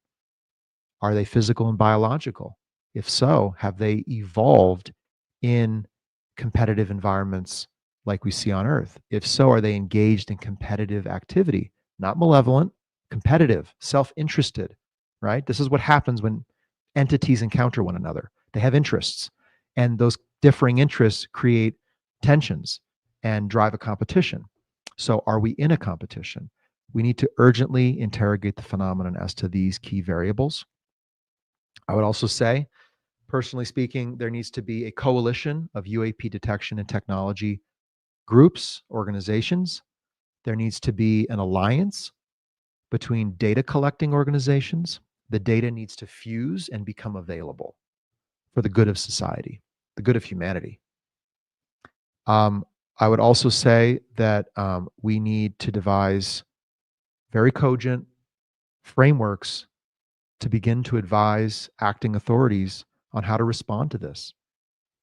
Are they physical and biological? If so, have they evolved in competitive environments like we see on Earth? If so, are they engaged in competitive activity? Not malevolent, competitive, self-interested, right? This is what happens when entities encounter one another. They have interests, and those differing interests create tensions and drive a competition. So are we in a competition? We need to urgently interrogate the phenomenon as to these key variables. I would also say, personally speaking, there needs to be a coalition of UAP detection and technology groups, organizations. There needs to be an alliance between data collecting organizations. The data needs to fuse and become available for the good of society, the good of humanity. I would also say that we need to devise very cogent frameworks to begin to advise acting authorities on how to respond to this.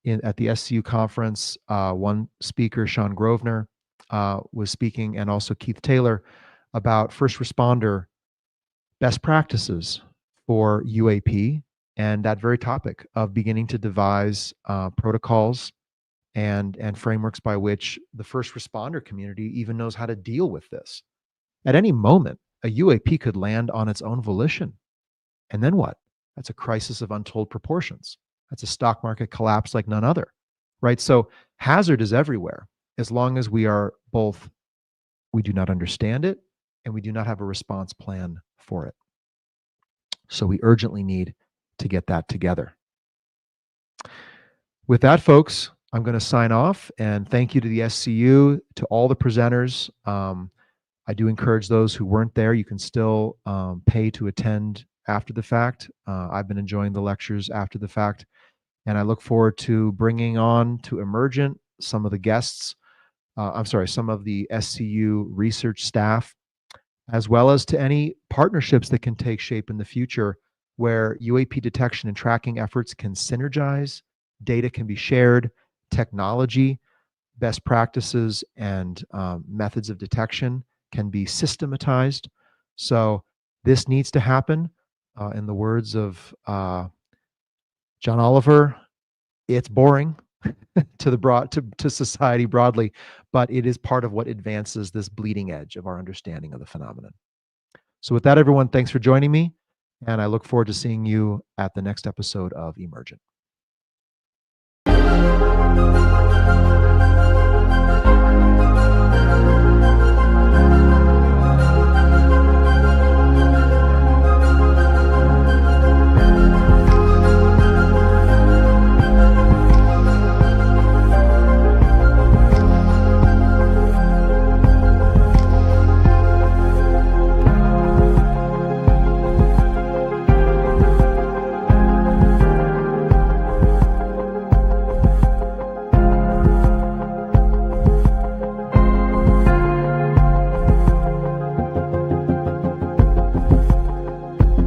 At the SCU conference, one speaker, Sean Grosvenor, was speaking, and also Keith Taylor, about first responder best practices for UAP, and that very topic of beginning to devise protocols and frameworks by which the first responder community even knows how to deal with this. At any moment, a UAP could land on its own volition. And then what? That's a crisis of untold proportions. That's a stock market collapse like none other, right? So hazard is everywhere, as long as we are both, we do not understand it, and we do not have a response plan for it. So we urgently need to get that together. With that, folks, I'm going to sign off, and thank you to the SCU, to all the presenters. I do encourage those who weren't there, you can still pay to attend after the fact. I've been enjoying the lectures after the fact, and I look forward to bringing on to Emergent some of the guests, some of the SCU research staff, as well as to any partnerships that can take shape in the future where UAP detection and tracking efforts can synergize, data can be shared, technology, best practices, and methods of detection can be systematized. So this needs to happen. In the words of John Oliver, it's boring to society broadly, but it is part of what advances this bleeding edge of our understanding of the phenomenon. So with that, everyone, thanks for joining me, and I look forward to seeing you at the next episode of Emergent.